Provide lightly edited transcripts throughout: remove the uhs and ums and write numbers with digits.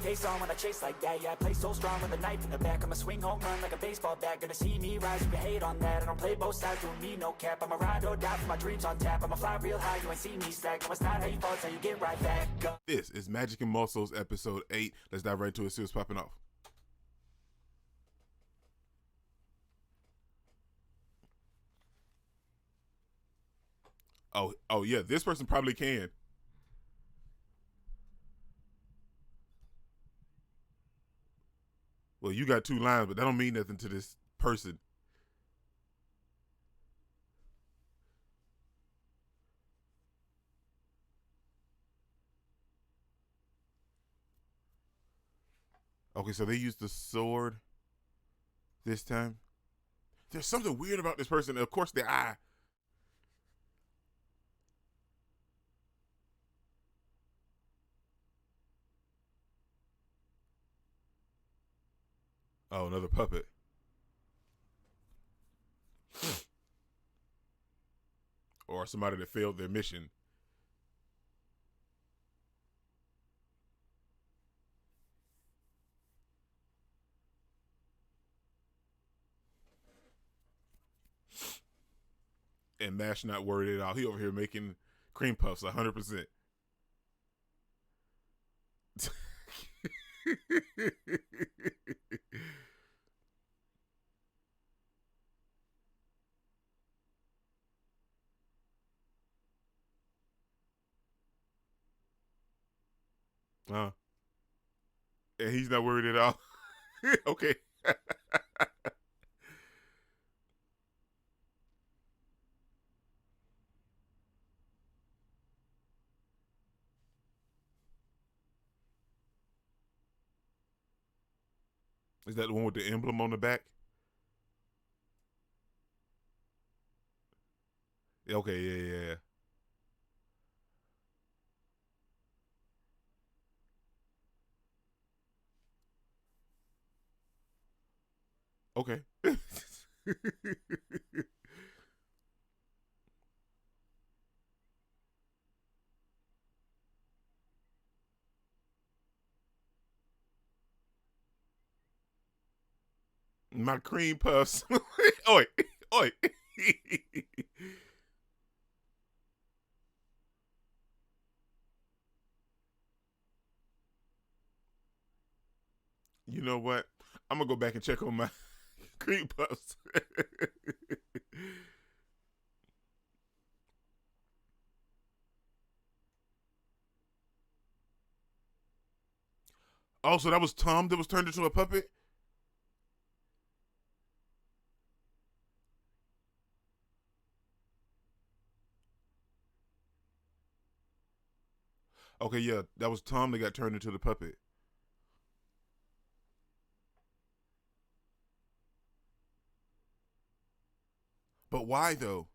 face on when I chase like that. Yeah, I play so strong with a knife in the back. I'ma swing home run like a baseball bat. Gonna see me rise, you can hate on that. I don't play both sides, doing me no cap. I'ma ride or die for my dreams on tap. I'ma fly real high, you ain't see me stack. No, it's not how you fall, it's how you get right back up. This is Magic and Muscles, episode 8. Let's dive right into it, see what's popping off. Oh yeah, this person probably can. Well, you got 2 lines, but that don't mean nothing to this person. Okay, so they used the sword this time. There's something weird about this person. Of course, the eye. Oh, another puppet. Or somebody that failed their mission. And Mash not worried at all. He over here making cream puffs 100%. And he's not worried at all. Okay. Is that the one with the emblem on the back? Okay, yeah. Okay. My cream puffs. Oi, oi. You know what? I'm gonna go back and check on my cream puffs. Oh, so that was Tom that was turned into a puppet? Okay, yeah, that was Tom that got turned into the puppet. But why though?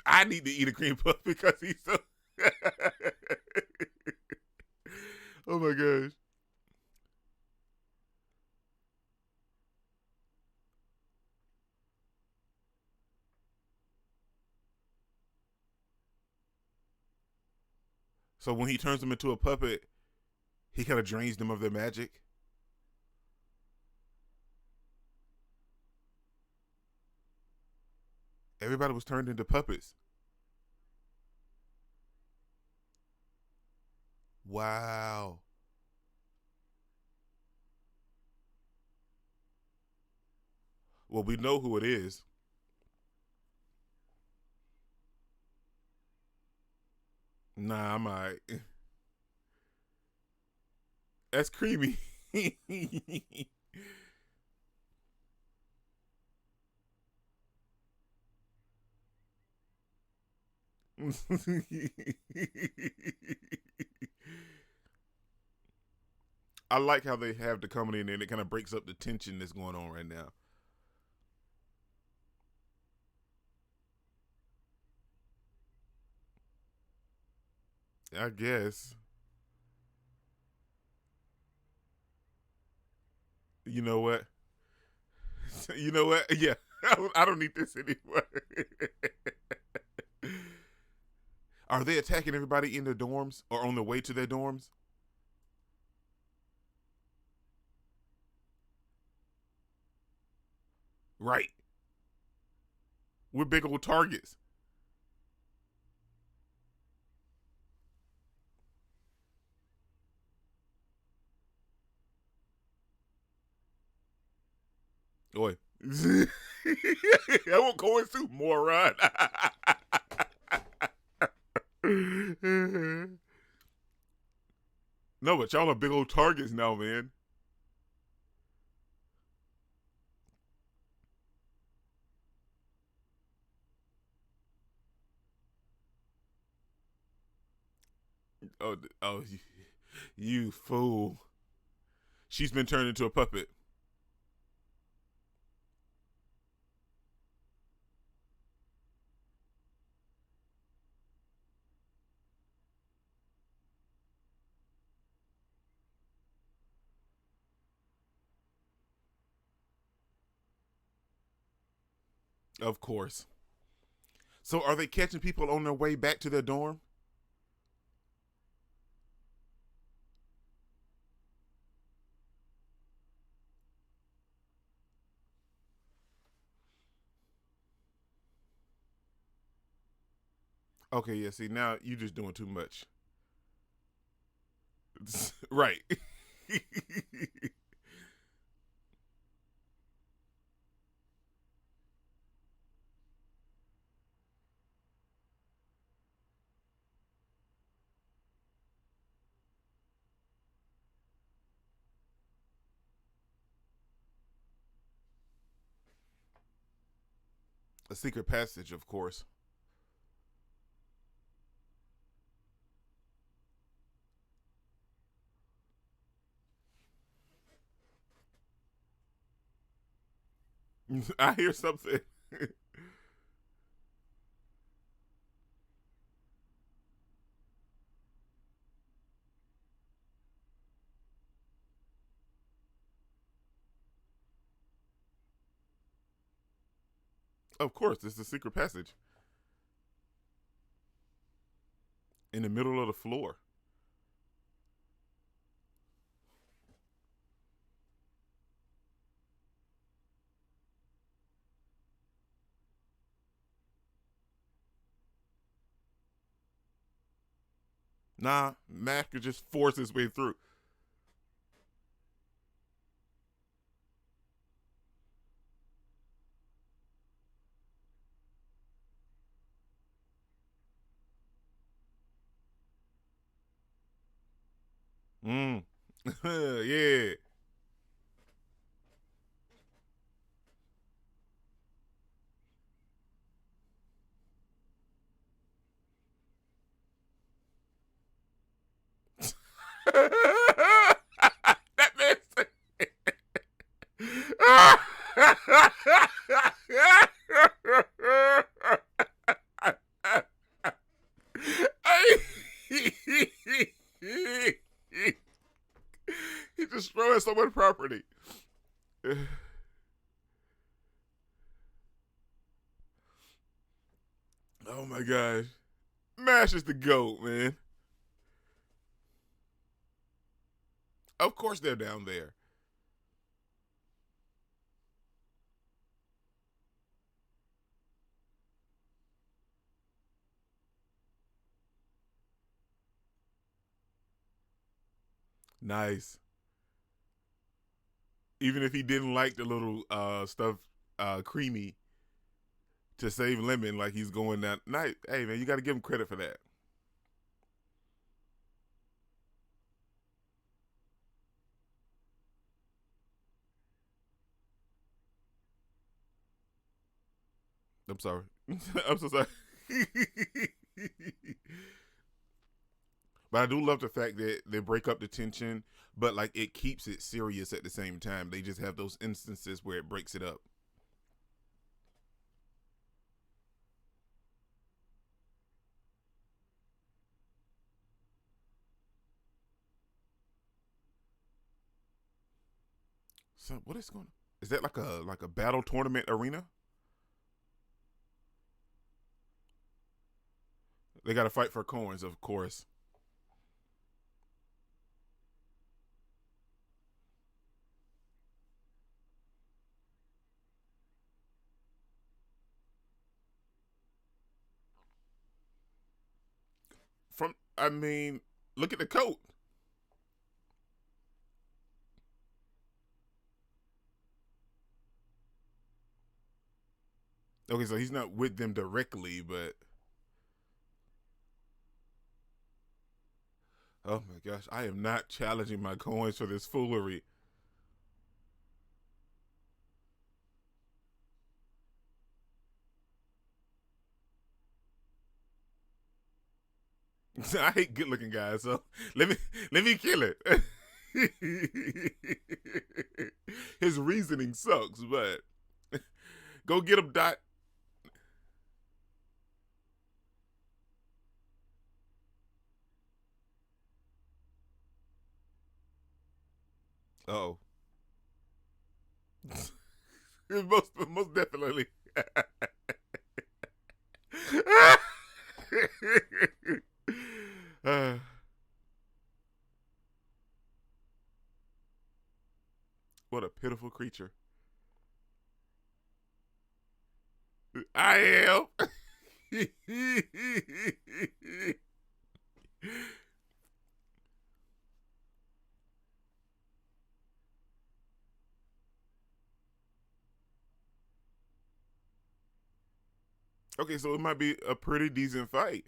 I need to eat a cream puff because he's so. Oh my gosh. So when he turns them into a puppet, he kind of drains them of their magic. Everybody was turned into puppets. Wow. Well, we know who it is. Nah, I'm alright. That's creamy. I like how they have the comedy in there and it kind of breaks up the tension that's going on right now. I guess. You know what? You know what? Yeah. I don't need this anymore. Are they attacking everybody in their dorms or on the way to their dorms? Right. We're big old targets. Oi. I won't go into moron. No, but y'all are big old targets now, man. Oh, you fool. She's been turned into a puppet. Of course. So are they catching people on their way back to their dorm? Okay, yeah, see, now you just doing too much. Right. A secret passage, of course. I hear something. Of course, it's the secret passage in the middle of the floor. Nah, Mac could just force his way through. Mm. Yeah. That man. He destroyed so much property. Oh my gosh. Mash is the GOAT, man. Of course they're down there. Nice. Even if he didn't like the little stuff creamy to save lemon, like he's going that night. Hey man, you got to give him credit for that. I'm sorry. I'm so sorry. But I do love the fact that they break up the tension, but like it keeps it serious at the same time. They just have those instances where it breaks it up. So what is going on? Is that like a battle tournament arena? They got to fight for coins, of course. I mean, look at the coat. Okay, so he's not with them directly, but oh my gosh, I am not challenging my coins for this foolery. I hate good looking guys, so let me let me kill it. His reasoning sucks, but go get him, Dot. Oh, most definitely. uh, what a pitiful creature. I am. Okay, so it might be a pretty decent fight.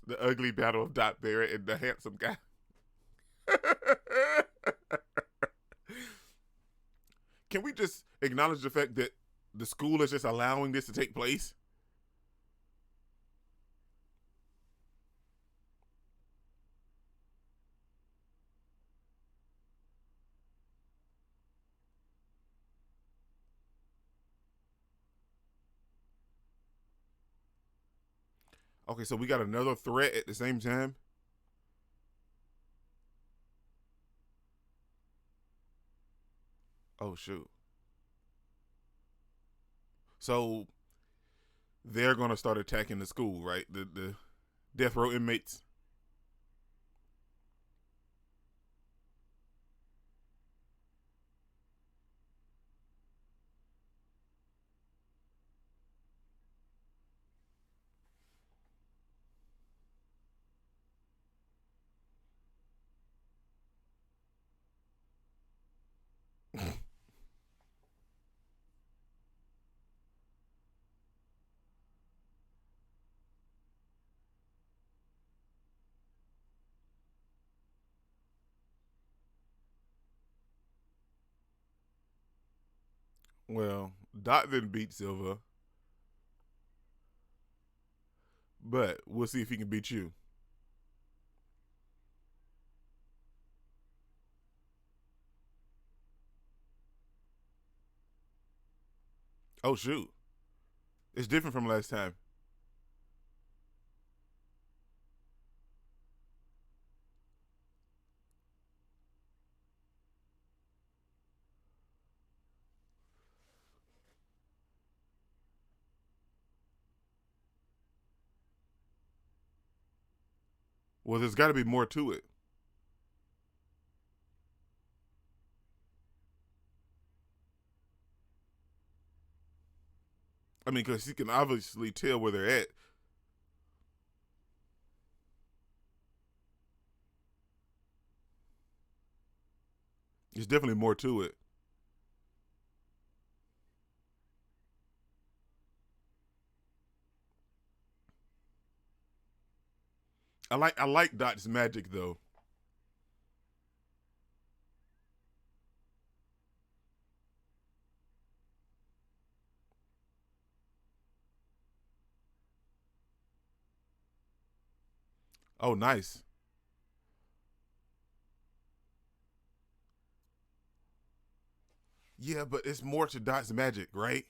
The ugly battle of Dot Barrett and the handsome guy. Can we just acknowledge the fact that the school is just allowing this to take place? Okay, so we got another threat at the same time. Oh shoot. So they're gonna start attacking the school, right? The death row inmates. Well, Dot didn't beat Silva, but we'll see if he can beat you. Oh shoot. It's different from last time. Well, there's got to be more to it. I mean, because he can obviously tell where they're at. There's definitely more to it. I like Dot's magic though. Oh, nice. Yeah, but it's more to Dot's magic, right?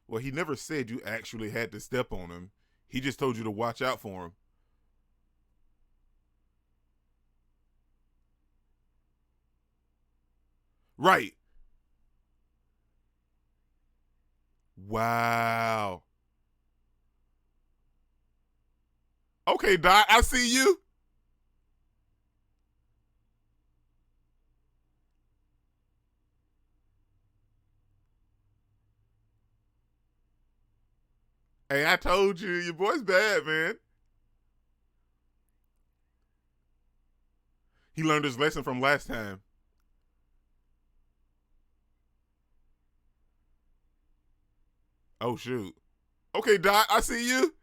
Well, he never said you actually had to step on him. He just told you to watch out for him. Right. Wow. Okay, Doc, I see you. Hey, I told you, your boy's bad, man. He learned his lesson from last time. Oh, shoot. Okay, Doc, I see you.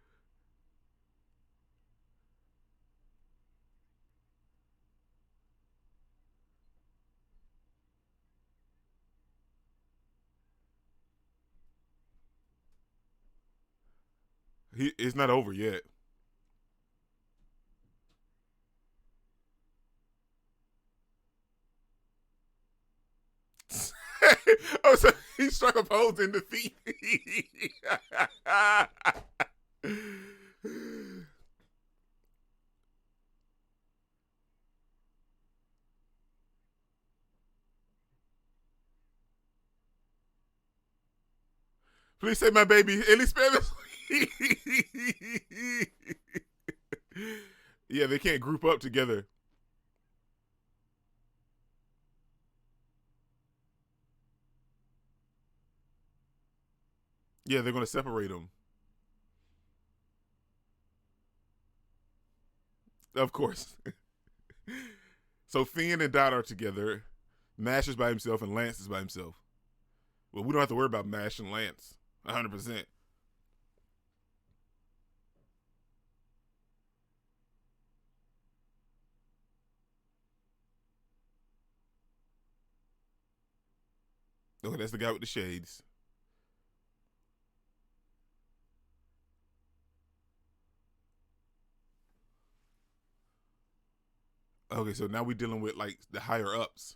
It's not over yet. Oh, so he struck a pose in defeat. Please say my baby. Ellie Spanish. Yeah, they can't group up together. Yeah, they're going to separate them. Of course. So Finn and Dot are together. Mash is by himself and Lance is by himself. Well, we don't have to worry about Mash and Lance. 100%. Okay, that's the guy with the shades. Okay, so now we're dealing with like the higher ups.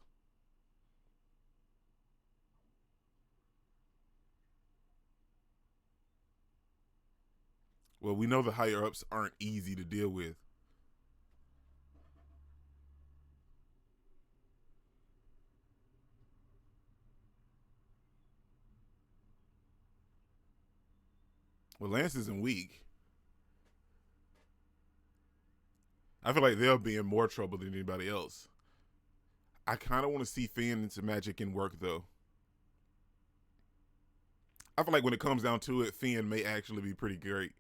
Well, we know the higher ups aren't easy to deal with. Well, Lance isn't weak. I feel like they'll be in more trouble than anybody else. I kind of want to see Finn into Magic and work though. I feel like when it comes down to it, Finn may actually be pretty great.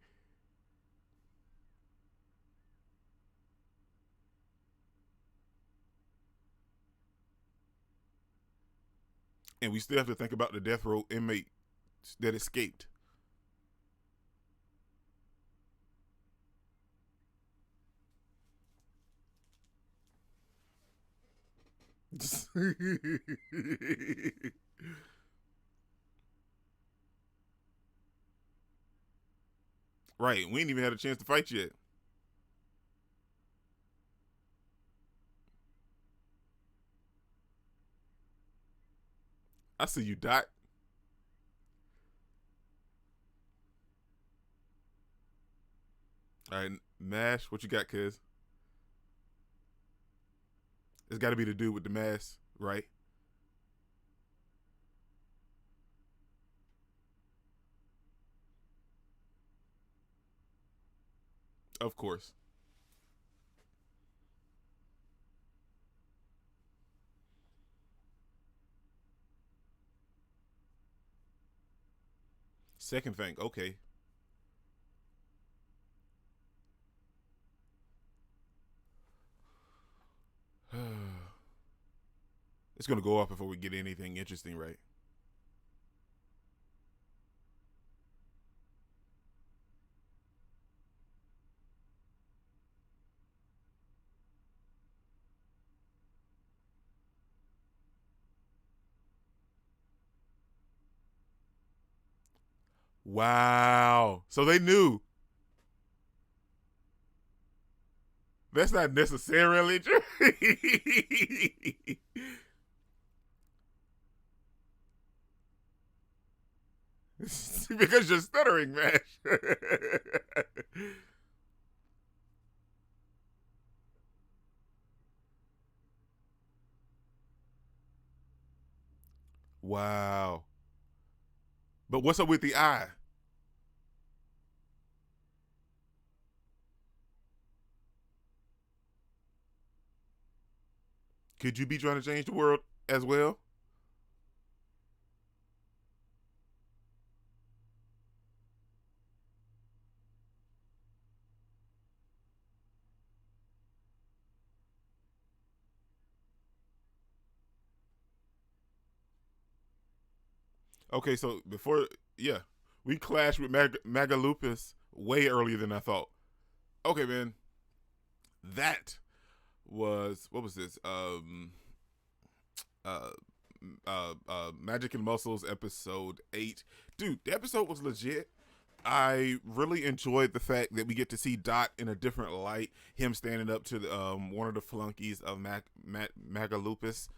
And we still have to think about the death row inmate that escaped. Right, we ain't even had a chance to fight yet. I see you, Dot. All right, Mash, what you got, cuz? It's got to be the dude with the mask, right? Of course. Second thing, okay. It's gonna go off before we get anything interesting, right? Wow. So they knew. That's not necessarily true. because you're stuttering, Mash. Wow. But what's up with the eye? Could you be trying to change the world as well? Okay, so before, yeah, we clashed with Magalupus way earlier than I thought. Okay, man, that was what was this? Uh, Magic and Muscles episode 8. Dude, the episode was legit. I really enjoyed the fact that we get to see Dot in a different light. Him standing up to the, one of the flunkies of Magalupus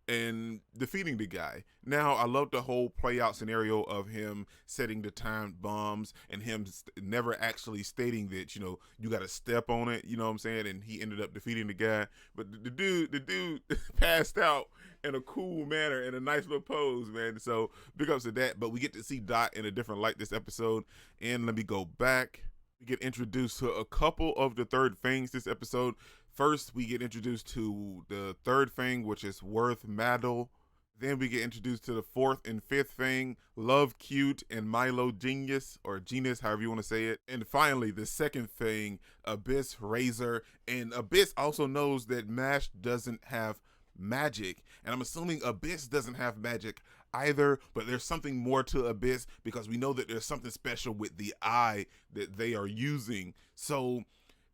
and defeating the guy. Now, I love the whole play out scenario of him setting the timed bombs and him never actually stating that, you know, you got to step on it, you know what I'm saying? And he ended up defeating the guy. But the dude passed out in a cool manner in a nice little pose, man. So big ups to that. But we get to see Dot in a different light this episode. And let me go back. We get introduced to a couple of the third fangs this episode. First, we get introduced to the third fang, which is Worth Maddle. Then we get introduced to the fourth and fifth fang, Love Cute and Milo Genius, or Genius, however you want to say it. And finally, the second fang, Abyss Razor. And Abyss also knows that Mash doesn't have magic. And I'm assuming Abyss doesn't have magic either, but there's something more to Abyss because we know that there's something special with the eye that they are using. So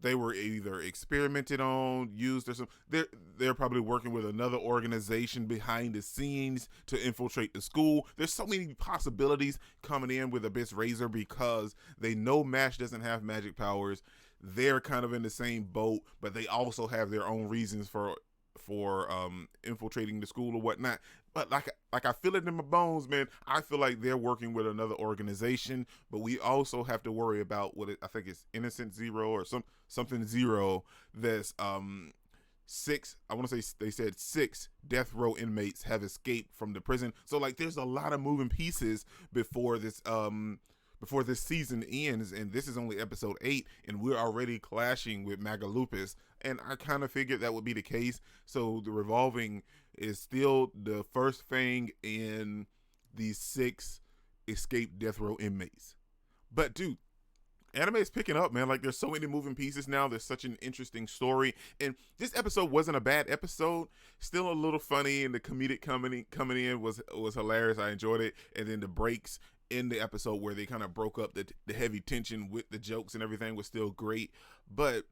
they were either experimented on, used, or something. They're probably working with another organization behind the scenes to infiltrate the school. There's so many possibilities coming in with Abyss Razor because they know Mash doesn't have magic powers. They're kind of in the same boat, but they also have their own reasons for infiltrating the school or whatnot. But like I feel it in my bones, man. I feel like they're working with another organization, but we also have to worry about I think it's Innocent Zero or something Zero. That's 6. I want to say they said 6 death row inmates have escaped from the prison. So like, there's a lot of moving pieces before this season ends, and this is only episode 8, and we're already clashing with Magalupus, and I kind of figured that would be the case. So the revolving is still the first fang and the 6 escaped death row inmates. But dude, anime is picking up, man. Like, there's so many moving pieces now. There's such an interesting story, and this episode wasn't a bad episode. Still a little funny, and the comedic coming in was hilarious. I enjoyed it, and then the breaks in the episode where they kind of broke up the heavy tension with the jokes and everything was still great. But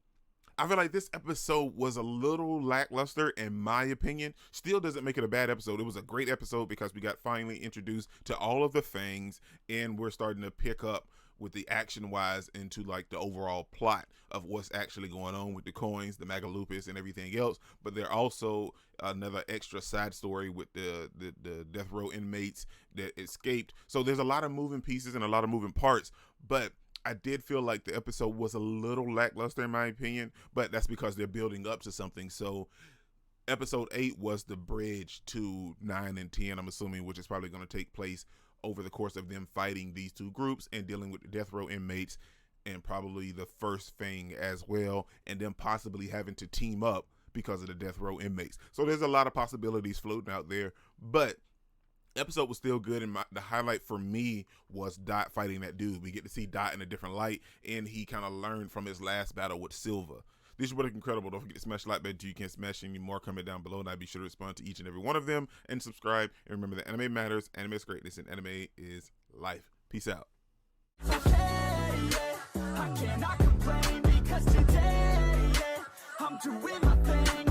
I feel like this episode was a little lackluster in my opinion. Still doesn't make it a bad episode. It was a great episode because we got finally introduced to all of the fangs, and we're starting to pick up with the action wise into like the overall plot of what's actually going on with the coins, the Magalupus, and everything else. But there also another extra side story with the death row inmates that escaped. So there's a lot of moving pieces and a lot of moving parts, but I did feel like the episode was a little lackluster in my opinion, but that's because they're building up to something. So episode 8 was the bridge to 9 and 10, I'm assuming, which is probably going to take place over the course of them fighting these two groups and dealing with the death row inmates and probably the first fang as well, and then possibly having to team up because of the death row inmates. So there's a lot of possibilities floating out there, but episode was still good, and the highlight for me was Dot fighting that dude. We get to see Dot in a different light, and he kind of learned from his last battle with Silva. This is what incredible. Don't forget to smash the like button so you can smash any more. Comment down below, and I'll be sure to respond to each and every one of them, and subscribe. And remember that anime matters, anime is greatness, and anime is life. Peace out. I cannot complain because today, I'm doing my thing.